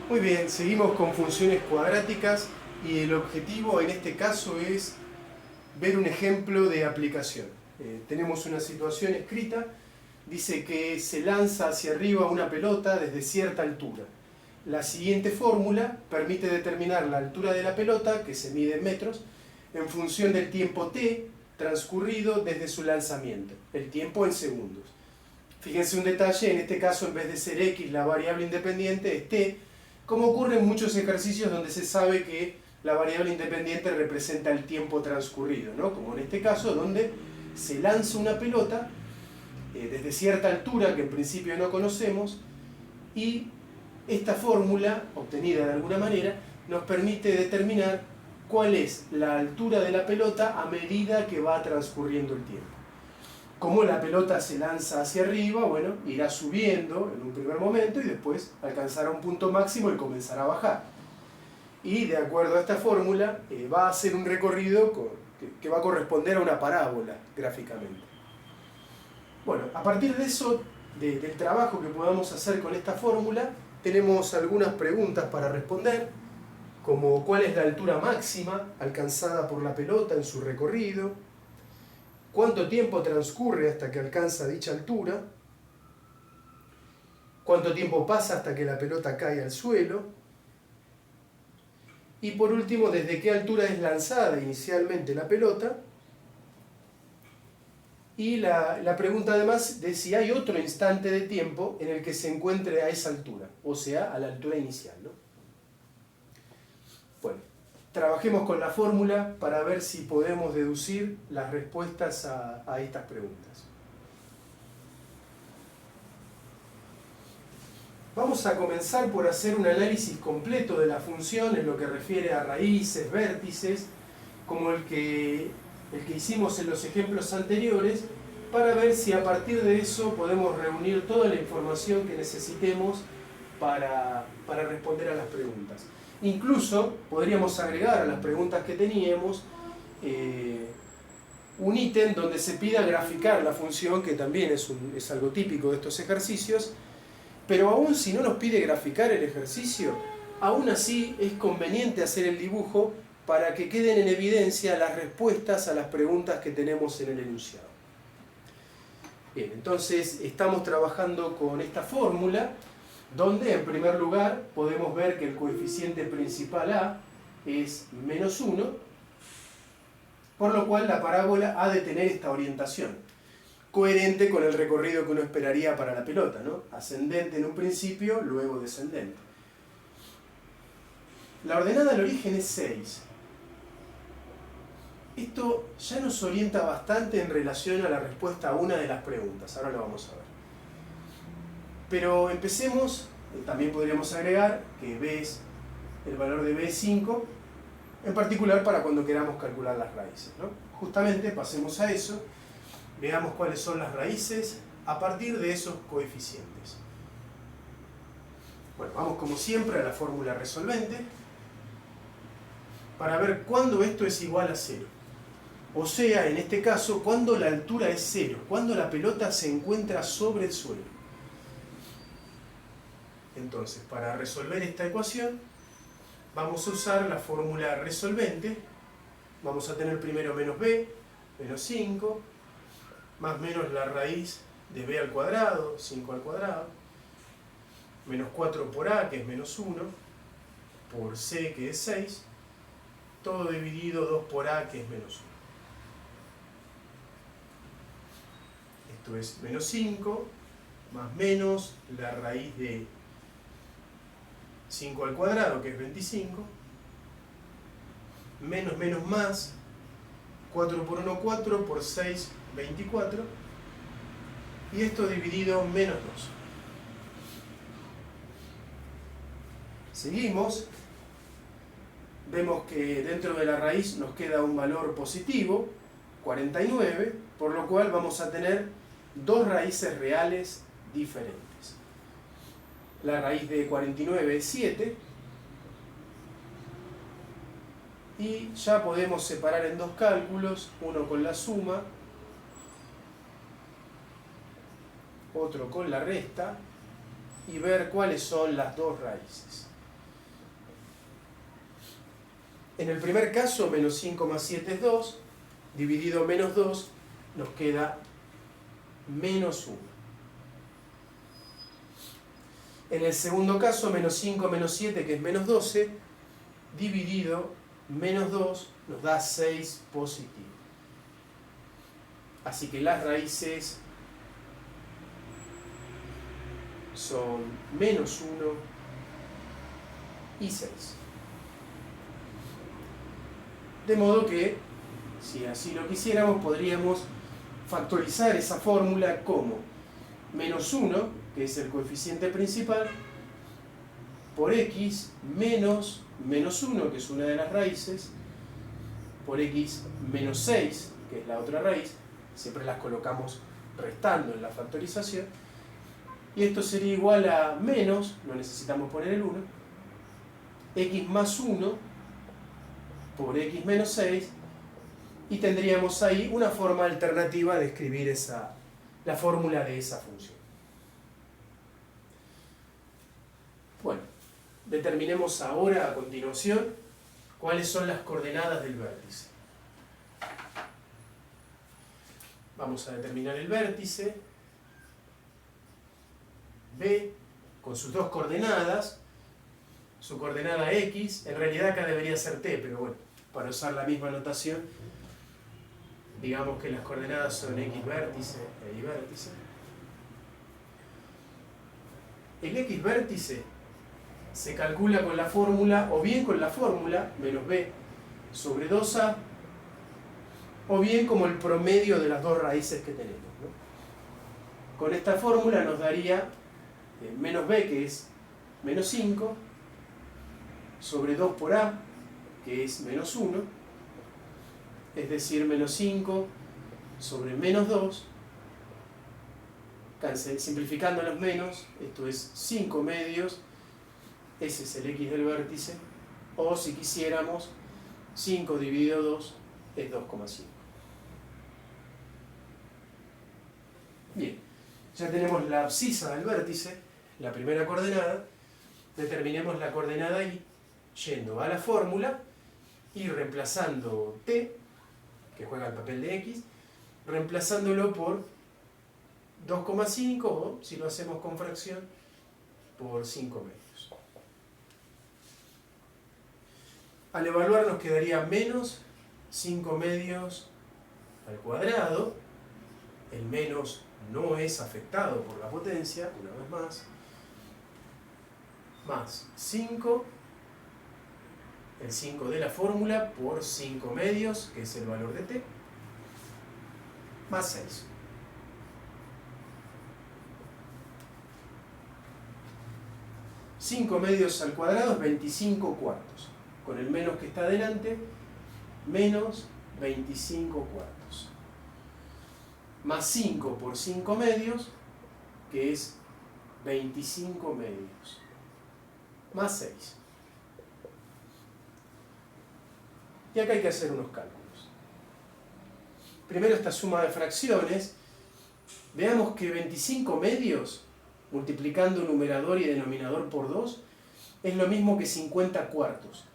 Muy bien, seguimos con funciones cuadráticas y el objetivo en este caso es ver un ejemplo de aplicación. Tenemos una situación escrita, dice que se lanza hacia arriba una pelota desde cierta altura. La siguiente fórmula permite determinar la altura de la pelota, que se mide en metros, en función del tiempo t transcurrido desde su lanzamiento, el tiempo en segundos. Fíjense un detalle, en este caso en vez de ser x la variable independiente es t, como ocurre en muchos ejercicios donde se sabe que la variable independiente representa el tiempo transcurrido, ¿no? Como en este caso donde se lanza una pelota desde cierta altura que en principio no conocemos y esta fórmula, obtenida de alguna manera, nos permite determinar cuál es la altura de la pelota a medida que va transcurriendo el tiempo. Como la pelota se lanza hacia arriba, bueno, irá subiendo en un primer momento y después alcanzará un punto máximo y comenzará a bajar. Y de acuerdo a esta fórmula, va a hacer un recorrido que va a corresponder a una parábola gráficamente. Bueno, a partir de eso, del trabajo que podamos hacer con esta fórmula, tenemos algunas preguntas para responder, como cuál es la altura máxima alcanzada por la pelota en su recorrido, cuánto tiempo transcurre hasta que alcanza dicha altura, cuánto tiempo pasa hasta que la pelota cae al suelo, y por último, desde qué altura es lanzada inicialmente la pelota, y la pregunta además de si hay otro instante de tiempo en el que se encuentre a esa altura, o sea, a la altura inicial, ¿no? Bueno, trabajemos con la fórmula para ver si podemos deducir las respuestas a estas preguntas. Vamos a comenzar por hacer un análisis completo de la función en lo que refiere a raíces, vértices, como el que hicimos en los ejemplos anteriores, para ver si a partir de eso podemos reunir toda la información que necesitemos para responder a las preguntas. Incluso podríamos agregar a las preguntas que teníamos un ítem donde se pida graficar la función, que también es algo típico de estos ejercicios, pero aún si no nos pide graficar el ejercicio, aún así es conveniente hacer el dibujo para que queden en evidencia las respuestas a las preguntas que tenemos en el enunciado. Bien, entonces estamos trabajando con esta fórmula, donde en primer lugar podemos ver que el coeficiente principal a es menos 1, por lo cual la parábola ha de tener esta orientación, coherente con el recorrido que uno esperaría para la pelota, ¿no? Ascendente en un principio, luego descendente. La ordenada al origen es 6. Esto ya nos orienta bastante en relación a la respuesta a una de las preguntas, ahora lo vamos a ver. Pero empecemos, también podríamos agregar que b es el valor de b es 5, en particular para cuando queramos calcular las raíces, ¿no? Justamente pasemos a eso, veamos cuáles son las raíces a partir de esos coeficientes. Bueno, vamos como siempre a la fórmula resolvente para ver cuándo esto es igual a 0. O sea, en este caso, cuando la altura es 0, cuando la pelota se encuentra sobre el suelo. Entonces, para resolver esta ecuación, vamos a usar la fórmula resolvente. Vamos a tener primero menos b, menos 5, más menos la raíz de b al cuadrado, 5 al cuadrado, menos 4 por a, que es menos 1, por c, que es 6, todo dividido 2 por a, que es menos 1. Esto es menos 5, más menos la raíz de 5 al cuadrado, que es 25, menos menos más, 4 por 1, 4, por 6, 24, y esto dividido menos 2. Seguimos, vemos que dentro de la raíz nos queda un valor positivo, 49, por lo cual vamos a tener dos raíces reales diferentes. La raíz de 49 es 7, y ya podemos separar en dos cálculos, uno con la suma, otro con la resta, y ver cuáles son las dos raíces. En el primer caso, menos 5 más 7 es 2, dividido menos 2, nos queda menos 1. En el segundo caso, menos 5 menos 7, que es menos 12, dividido menos 2, nos da 6 positivo. Así que las raíces son menos 1 y 6. De modo que, si así lo quisiéramos, podríamos factorizar esa fórmula como menos 1, que es el coeficiente principal, por x menos menos 1, que es una de las raíces, por x menos 6, que es la otra raíz. Siempre las colocamos restando en la factorización. Y esto sería igual a menos, no necesitamos poner el 1, x más 1 por x menos 6, y tendríamos ahí una forma alternativa de escribir la fórmula de esa función. Bueno, determinemos ahora, a continuación, cuáles son las coordenadas del vértice. Vamos a determinar el vértice B con sus dos coordenadas, su coordenada X, en realidad acá debería ser T, pero bueno, para usar la misma notación, digamos que las coordenadas son X vértice e Y vértice. El X vértice se calcula con la fórmula, o bien con la fórmula, menos B sobre 2A, o bien como el promedio de las dos raíces que tenemos, ¿no? Con esta fórmula nos daría menos B, que es menos 5, sobre 2 por A, que es menos 1, es decir, menos 5 sobre menos 2, simplificando los menos, esto es 5 medios, ese es el X del vértice, o si quisiéramos, 5 dividido 2 es 2,5. Bien, ya tenemos la abscisa del vértice, la primera coordenada. Determinemos la coordenada Y yendo a la fórmula y reemplazando T, que juega el papel de X, reemplazándolo por 2,5 o, si lo hacemos con fracción, por 5 medios. Al evaluar nos quedaría menos 5 medios al cuadrado. El menos no es afectado por la potencia, una vez más 5, el 5 de la fórmula por 5 medios, que es el valor de T, más 6. Cinco medios al cuadrado es 25 cuartos. Con el menos que está delante, menos 25 cuartos. Más 5 por 5 medios, que es 25 medios. Más 6. Y acá hay que hacer unos cálculos. Primero esta suma de fracciones. Veamos que 25 medios, multiplicando numerador y denominador por 2, es lo mismo que 50 cuartos.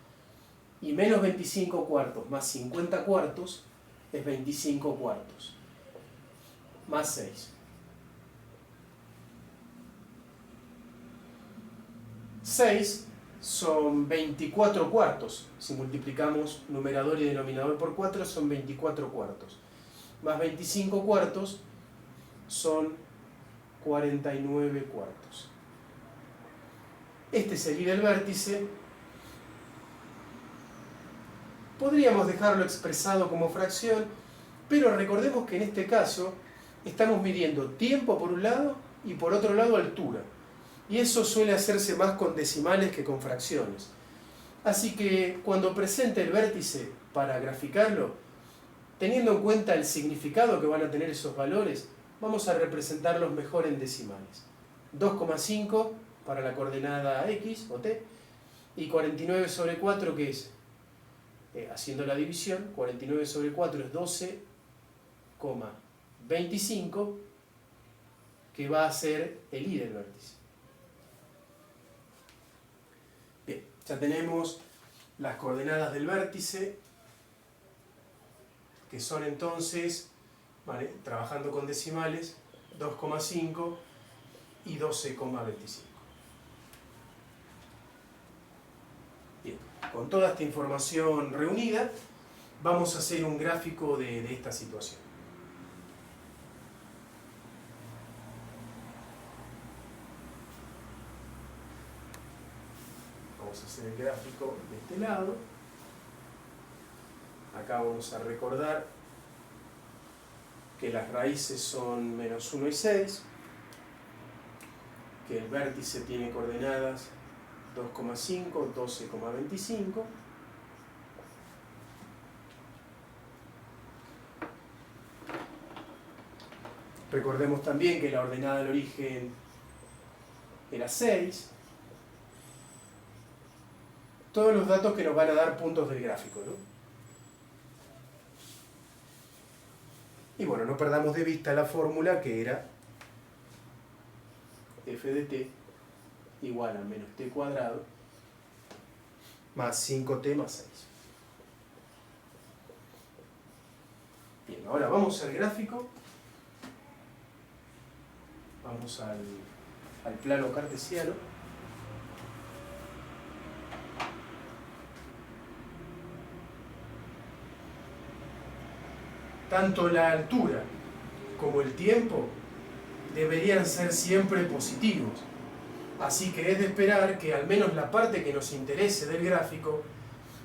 Y menos 25 cuartos más 50 cuartos es 25 cuartos. Más 6. 6 son 24 cuartos. Si multiplicamos numerador y denominador por 4 son 24 cuartos. Más 25 cuartos son 49 cuartos. Este es el Y del vértice. Podríamos dejarlo expresado como fracción, pero recordemos que en este caso estamos midiendo tiempo por un lado y por otro lado altura. Y eso suele hacerse más con decimales que con fracciones. Así que cuando presente el vértice para graficarlo, teniendo en cuenta el significado que van a tener esos valores, vamos a representarlos mejor en decimales. 2,5 para la coordenada X o T y 49 sobre 4, que es, haciendo la división, 49 sobre 4 es 12,25, que va a ser el Y del vértice. Bien, ya tenemos las coordenadas del vértice, que son entonces, ¿vale?, trabajando con decimales, 2,5 y 12,25. Bien, con toda esta información reunida, vamos a hacer un gráfico de esta situación. Vamos a hacer el gráfico de este lado. Acá vamos a recordar que las raíces son menos 1 y 6, que el vértice tiene coordenadas 2,5, 12,25. Recordemos también que la ordenada del origen era 6. Todos los datos que nos van a dar puntos del gráfico, ¿no? Y bueno, no perdamos de vista la fórmula que era f de t igual a menos t cuadrado más 5t más 6. Bien, ahora vamos al gráfico. Vamos al plano cartesiano. Tanto la altura como el tiempo deberían ser siempre positivos. Así que es de esperar que al menos la parte que nos interese del gráfico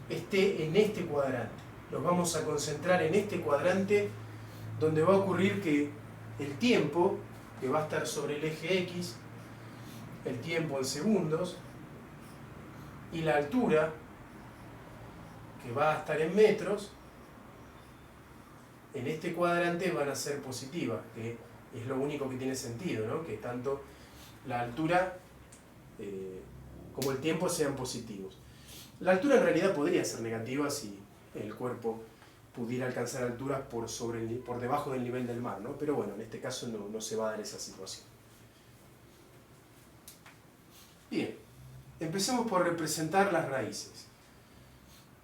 esté en este cuadrante. Nos vamos a concentrar en este cuadrante donde va a ocurrir que el tiempo, que va a estar sobre el eje X, el tiempo en segundos, y la altura, que va a estar en metros, en este cuadrante van a ser positivas, que es lo único que tiene sentido, ¿no? Que tanto la altura como el tiempo sean positivos. La altura en realidad podría ser negativa si el cuerpo pudiera alcanzar alturas por debajo del nivel del mar, ¿no? Pero bueno, en este caso no se va a dar esa situación. Bien, empecemos por representar las raíces.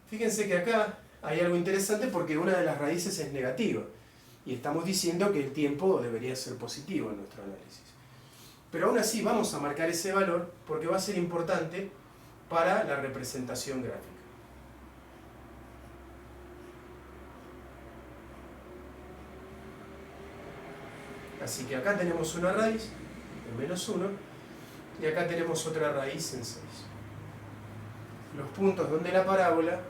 Fíjense que acá hay algo interesante porque una de las raíces es negativa y estamos diciendo que el tiempo debería ser positivo en nuestro análisis. Pero aún así vamos a marcar ese valor porque va a ser importante para la representación gráfica. Así que acá tenemos una raíz en menos 1 y acá tenemos otra raíz en 6. Los puntos donde la parábola,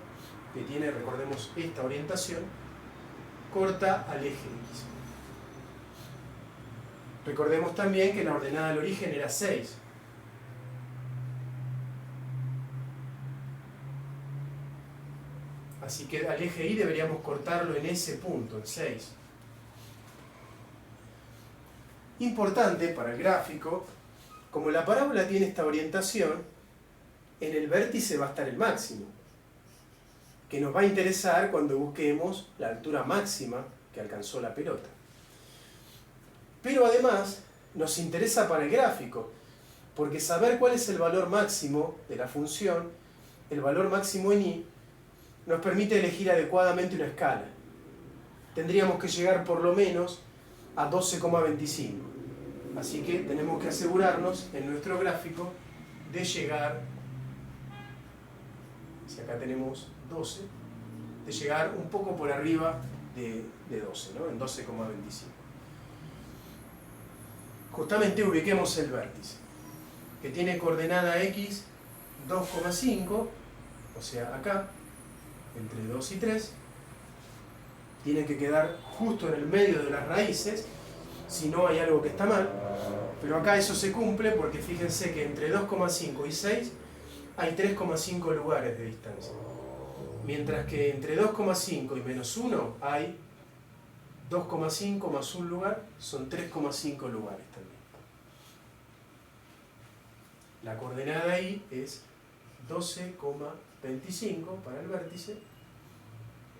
que tiene, recordemos, esta orientación, corta al eje X. Recordemos también que la ordenada del origen era 6. Así que al eje Y deberíamos cortarlo en ese punto, en 6. Importante para el gráfico, como la parábola tiene esta orientación, en el vértice va a estar el máximo, que nos va a interesar cuando busquemos la altura máxima que alcanzó la pelota. Pero además nos interesa para el gráfico, porque saber cuál es el valor máximo de la función, el valor máximo en y, nos permite elegir adecuadamente una escala. Tendríamos que llegar por lo menos a 12,25. Así que tenemos que asegurarnos en nuestro gráfico de llegar, si acá tenemos 12, de llegar un poco por arriba de 12, ¿no? En 12,25. Justamente ubiquemos el vértice, que tiene coordenada X 2,5, o sea acá, entre 2 y 3, tiene que quedar justo en el medio de las raíces, si no hay algo que está mal, pero acá eso se cumple porque fíjense que entre 2,5 y 6 hay 3,5 lugares de distancia, mientras que entre 2,5 y menos 1 hay 2,5 más un lugar, son 3,5 lugares también. La coordenada Y es 12,25 para el vértice,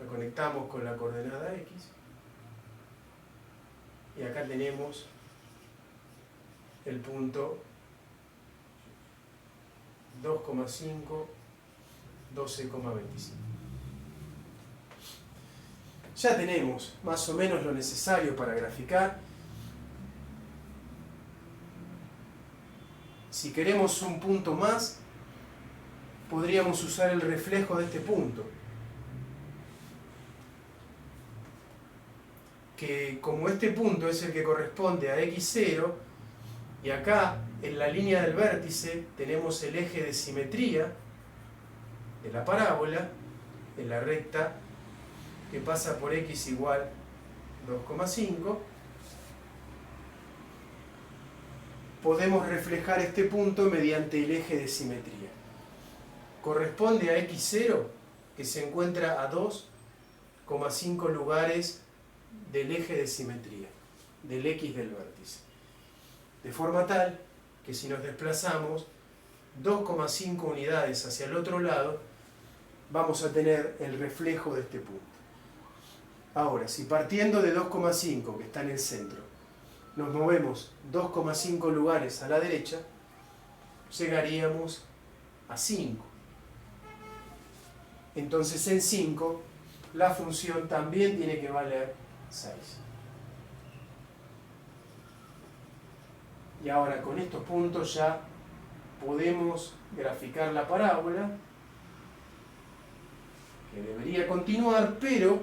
la conectamos con la coordenada X, y acá tenemos el punto 2,5 12,25. Ya tenemos más o menos lo necesario para graficar. Si queremos un punto más, podríamos usar el reflejo de este punto, que como este punto es el que corresponde a x0, y acá en la línea del vértice tenemos el eje de simetría de la parábola, en la recta que pasa por x igual 2,5, podemos reflejar este punto mediante el eje de simetría. Corresponde a x0, que se encuentra a 2,5 lugares del eje de simetría, del x del vértice. De forma tal que si nos desplazamos 2,5 unidades hacia el otro lado, vamos a tener el reflejo de este punto. Ahora, si partiendo de 2,5, que está en el centro, nos movemos 2,5 lugares a la derecha, llegaríamos a 5. Entonces en 5 la función también tiene que valer 6. Y ahora con estos puntos ya podemos graficar la parábola, que debería continuar, pero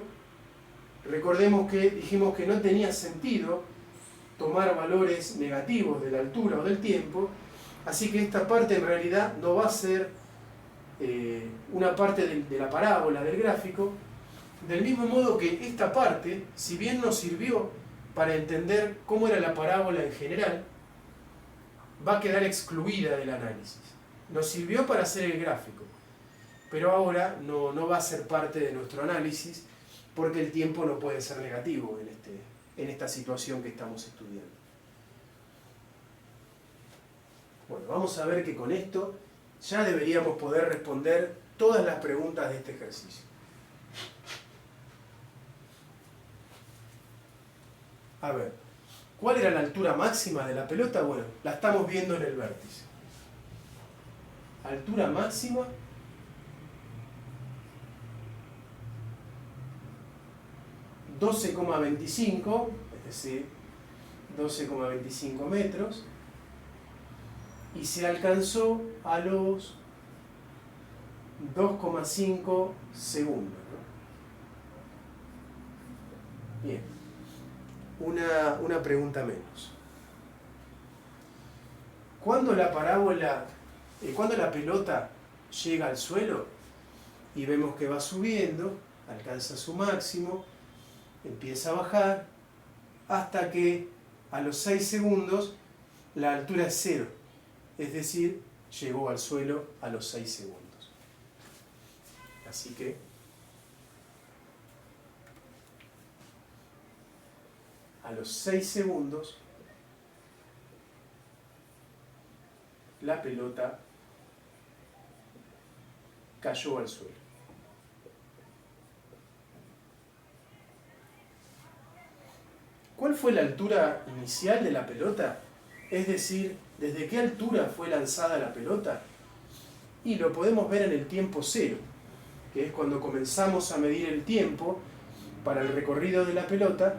recordemos que dijimos que no tenía sentido tomar valores negativos de la altura o del tiempo, así que esta parte en realidad no va a ser una parte de la parábola, del gráfico, del mismo modo que esta parte, si bien nos sirvió para entender cómo era la parábola en general, va a quedar excluida del análisis. Nos sirvió para hacer el gráfico, pero ahora no va a ser parte de nuestro análisis, porque el tiempo no puede ser negativo en esta situación que estamos estudiando. Bueno, vamos a ver que con esto ya deberíamos poder responder todas las preguntas de este ejercicio. A ver, ¿cuál era la altura máxima de la pelota? Bueno, la estamos viendo en el vértice. Altura máxima $12,25, es decir, 12,25 metros, y se alcanzó a los 2,5 segundos, ¿no? Bien, una pregunta menos. Cuando la pelota llega al suelo y vemos que va subiendo, alcanza su máximo, empieza a bajar, hasta que a los 6 segundos la altura es 0, es decir, llegó al suelo a los 6 segundos. Así que a los 6 segundos la pelota cayó al suelo. ¿Cuál fue la altura inicial de la pelota? Es decir, ¿desde qué altura fue lanzada la pelota? Y lo podemos ver en el tiempo cero, que es cuando comenzamos a medir el tiempo para el recorrido de la pelota,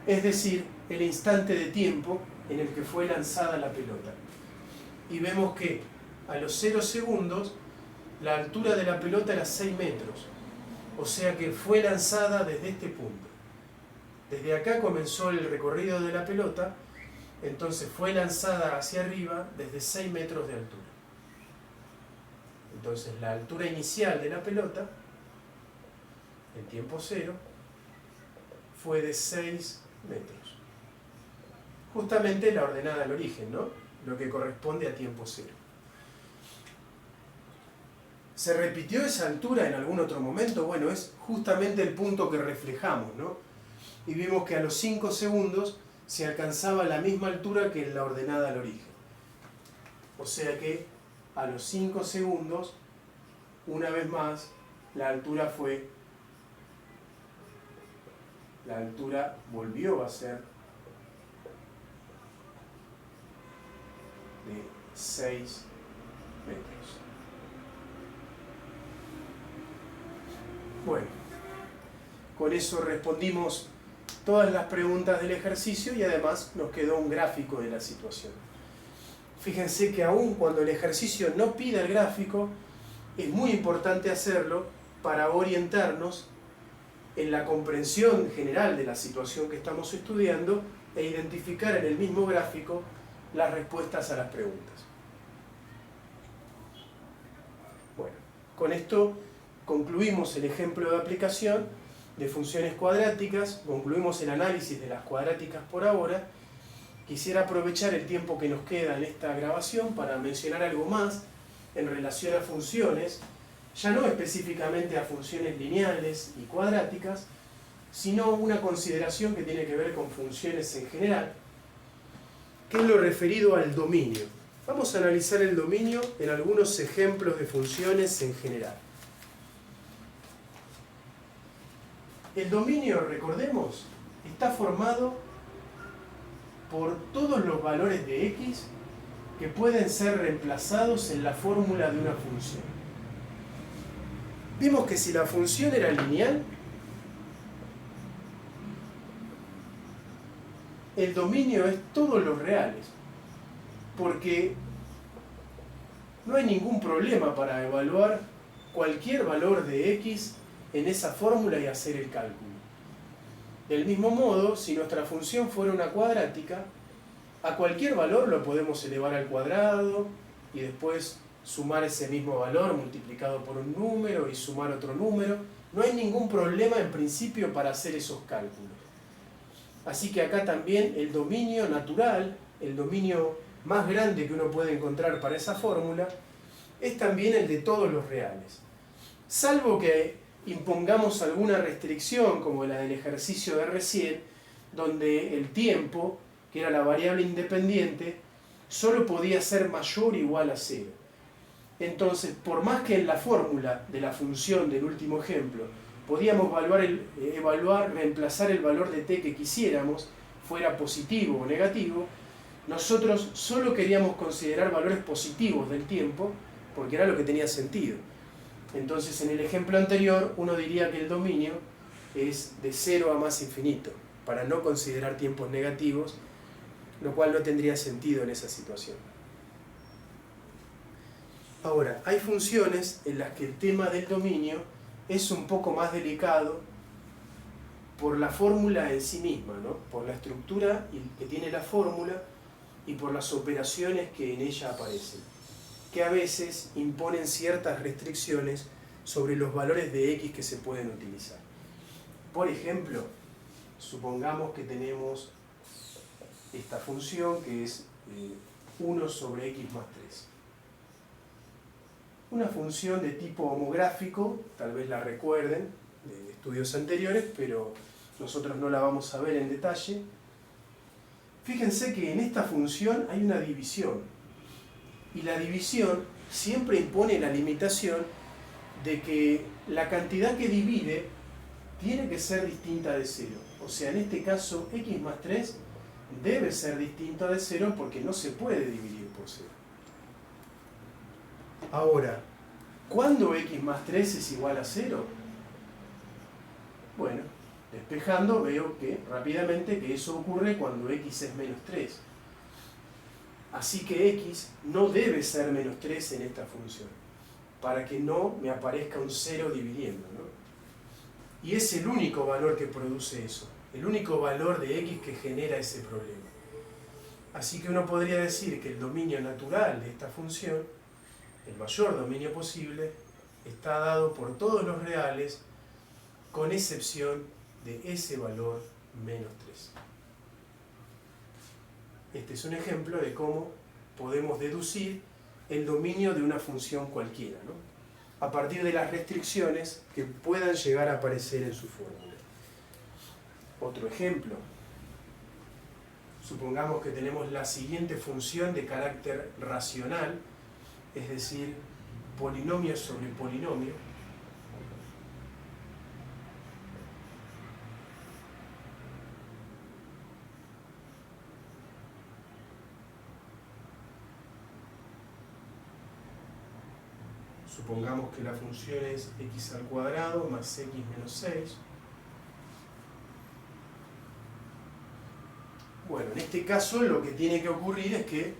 es decir, el instante de tiempo en el que fue lanzada la pelota. Y vemos que a los 0 segundos la altura de la pelota era 6 metros, o sea que fue lanzada desde este punto. Desde acá comenzó el recorrido de la pelota, entonces fue lanzada hacia arriba desde 6 metros de altura. Entonces la altura inicial de la pelota, en tiempo cero, fue de 6 metros. Justamente la ordenada al origen, ¿no? Lo que corresponde a tiempo cero. ¿Se repitió esa altura en algún otro momento? Bueno, es justamente el punto que reflejamos, ¿no? Y vimos que a los 5 segundos se alcanzaba la misma altura que en la ordenada al origen. O sea que a los 5 segundos, una vez más, la altura volvió a ser de 6 metros. Bueno, con eso respondimos todas las preguntas del ejercicio y además nos quedó un gráfico de la situación. Fíjense que aun cuando el ejercicio no pida el gráfico, es muy importante hacerlo para orientarnos en la comprensión general de la situación que estamos estudiando e identificar en el mismo gráfico las respuestas a las preguntas. Bueno, con esto concluimos el ejemplo de aplicación de funciones cuadráticas, concluimos el análisis de las cuadráticas por ahora. Quisiera aprovechar el tiempo que nos queda en esta grabación para mencionar algo más en relación a funciones, ya no específicamente a funciones lineales y cuadráticas, sino una consideración que tiene que ver con funciones en general, que es lo referido al dominio. Vamos a analizar el dominio en algunos ejemplos de funciones en general. El dominio, recordemos, está formado por todos los valores de x que pueden ser reemplazados en la fórmula de una función. Vimos que si la función era lineal, el dominio es todos los reales, porque no hay ningún problema para evaluar cualquier valor de x en esa fórmula y hacer el cálculo. Del mismo modo, si nuestra función fuera una cuadrática, a cualquier valor lo podemos elevar al cuadrado y después sumar ese mismo valor multiplicado por un número y sumar otro número. No hay ningún problema en principio para hacer esos cálculos. Así que acá también el dominio natural, el dominio más grande que uno puede encontrar para esa fórmula, es también el de todos los reales. Salvo que impongamos alguna restricción, como la del ejercicio de recién, donde el tiempo, que era la variable independiente, solo podía ser mayor o igual a 0. Entonces, por más que en la fórmula de la función del último ejemplo podíamos reemplazar el valor de t que quisiéramos, fuera positivo o negativo, nosotros solo queríamos considerar valores positivos del tiempo, porque era lo que tenía sentido. Entonces, en el ejemplo anterior, uno diría que el dominio es de 0 a más infinito, para no considerar tiempos negativos, lo cual no tendría sentido en esa situación. Ahora, hay funciones en las que el tema del dominio es un poco más delicado por la fórmula en sí misma, ¿no? Por la estructura que tiene la fórmula y por las operaciones que en ella aparecen, que a veces imponen ciertas restricciones sobre los valores de x que se pueden utilizar. Por ejemplo, supongamos que tenemos esta función que es 1 sobre x más 3. Una función de tipo homográfico, tal vez la recuerden de estudios anteriores, pero nosotros no la vamos a ver en detalle. Fíjense que en esta función hay una división, y la división siempre impone la limitación de que la cantidad que divide tiene que ser distinta de 0. O sea, en este caso, x más 3 debe ser distinta de 0 porque no se puede dividir por 0. Ahora, ¿cuándo x más 3 es igual a 0? Bueno, despejando veo que rápidamente que eso ocurre cuando x es menos 3. Así que x no debe ser menos 3 en esta función, para que no me aparezca un 0 dividiendo, ¿no? Y es el único valor que produce eso, el único valor de x que genera ese problema. Así que uno podría decir que el dominio natural de esta función, el mayor dominio posible, está dado por todos los reales, con excepción de ese valor menos 3. Este es un ejemplo de cómo podemos deducir el dominio de una función cualquiera, ¿no? A partir de las restricciones que puedan llegar a aparecer en su fórmula. Otro ejemplo. Supongamos que tenemos la siguiente función de carácter racional, es decir, polinomio sobre polinomio. Supongamos que la función es x al cuadrado más x menos 6. Bueno, en este caso lo que tiene que ocurrir es que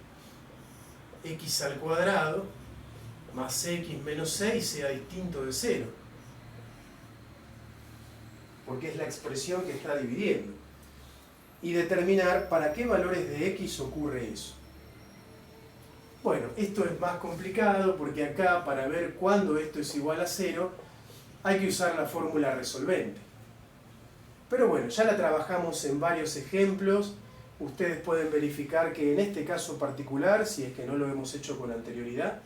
x al cuadrado más x menos 6 sea distinto de 0. Porque es la expresión que está dividiendo. Y determinar para qué valores de x ocurre eso. Bueno, esto es más complicado porque acá, para ver cuándo esto es igual a 0, hay que usar la fórmula resolvente. Pero bueno, ya la trabajamos en varios ejemplos. Ustedes pueden verificar que en este caso particular, si es que no lo hemos hecho con anterioridad,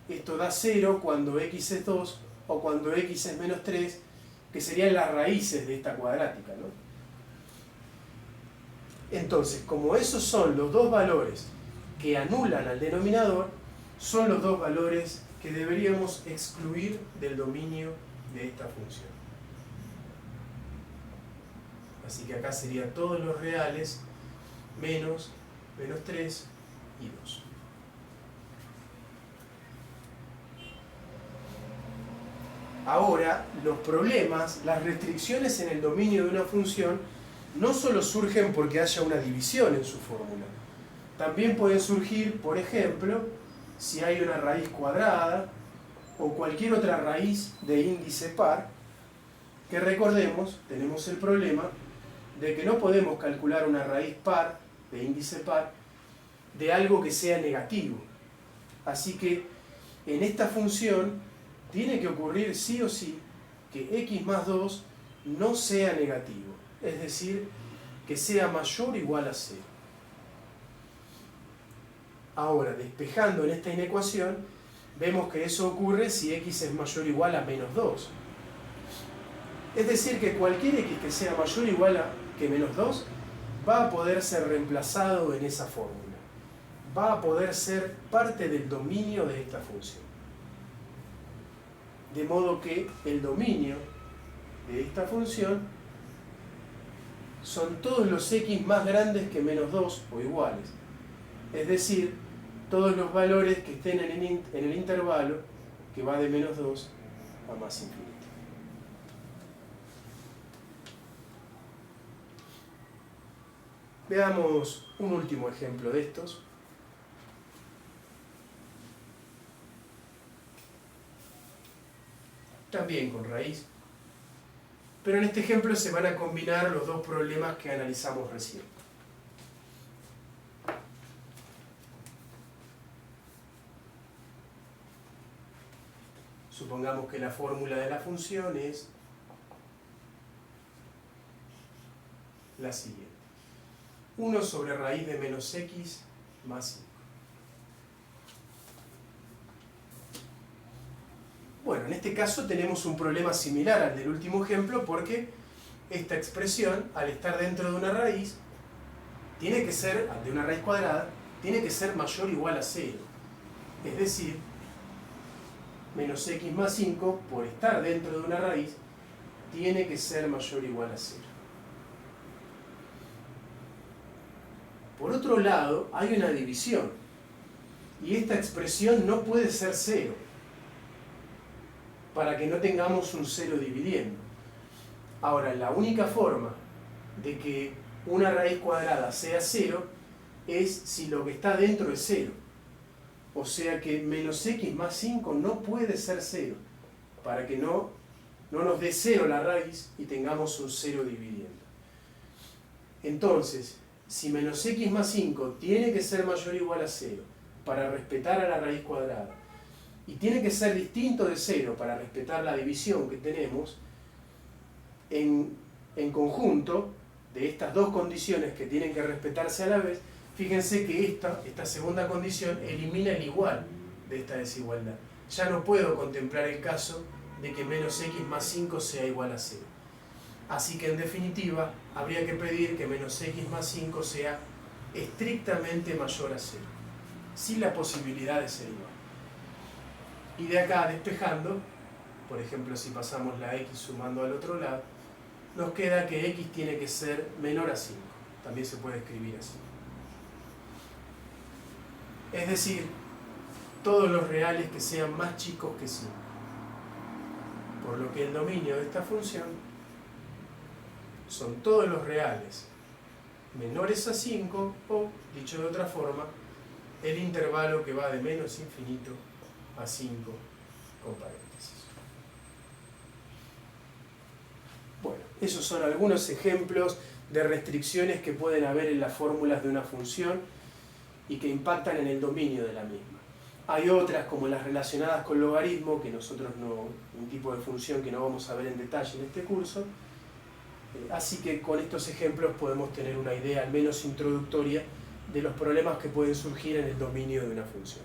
esto da 0 cuando x es 2 o cuando x es menos 3, que serían las raíces de esta cuadrática, ¿no? Entonces, como esos son los dos valores que anulan al denominador, son los dos valores que deberíamos excluir del dominio de esta función. Así que acá serían todos los reales menos 3 y 2. Ahora, los problemas, las restricciones en el dominio de una función no solo surgen porque haya una división en su fórmula. También pueden surgir, por ejemplo, si hay una raíz cuadrada o cualquier otra raíz de índice par, que recordemos, tenemos el problema de que no podemos calcular una raíz par, de índice par, de algo que sea negativo. Así que en esta función tiene que ocurrir sí o sí que x más 2 no sea negativo, es decir, que sea mayor o igual a 0. Ahora, despejando en esta inecuación, vemos que eso ocurre si x es mayor o igual a menos 2. Es decir, que cualquier x que sea mayor o igual a que menos 2 va a poder ser reemplazado en esa fórmula. Va a poder ser parte del dominio de esta función. De modo que el dominio de esta función son todos los x más grandes que menos 2 o iguales. Es decir, todos los valores que estén en el intervalo que va de menos 2 a más infinito. Veamos un último ejemplo de estos. También con raíz. Pero en este ejemplo se van a combinar los dos problemas que analizamos recién. Supongamos que la fórmula de la función es la siguiente. 1 sobre raíz de menos x más 5. Bueno, en este caso tenemos un problema similar al del último ejemplo porque esta expresión, al estar dentro de una raíz, tiene que ser, de una raíz cuadrada, tiene que ser mayor o igual a 0. Es decir, menos x más 5, por estar dentro de una raíz, tiene que ser mayor o igual a 0. Por otro lado, hay una división, y esta expresión no puede ser 0, para que no tengamos un 0 dividiendo. Ahora, la única forma de que una raíz cuadrada sea 0 es si lo que está dentro es 0. O sea que menos x más 5 no puede ser 0, para que no nos dé 0 la raíz y tengamos un 0 dividiendo. Entonces, si menos x más 5 tiene que ser mayor o igual a 0 para respetar a la raíz cuadrada, y tiene que ser distinto de 0 para respetar la división que tenemos, en conjunto de estas dos condiciones que tienen que respetarse a la vez, fíjense que esta segunda condición elimina el igual de esta desigualdad. Ya no puedo contemplar el caso de que menos x más 5 sea igual a 0. Así que en definitiva habría que pedir que menos x más 5 sea estrictamente mayor a 0, sin la posibilidad de ser igual. Y de acá despejando, por ejemplo si pasamos la x sumando al otro lado, nos queda que x tiene que ser menor a 5. También se puede escribir así. Es decir, todos los reales que sean más chicos que 5. Por lo que el dominio de esta función son todos los reales menores a 5 o, dicho de otra forma, el intervalo que va de menos infinito a 5 con paréntesis. Bueno, esos son algunos ejemplos de restricciones que pueden haber en las fórmulas de una función y que impactan en el dominio de la misma. Hay otras, como las relacionadas con logaritmo, que nosotros no, un tipo de función que no vamos a ver en detalle en este curso. Así que con estos ejemplos podemos tener una idea al menos introductoria de los problemas que pueden surgir en el dominio de una función.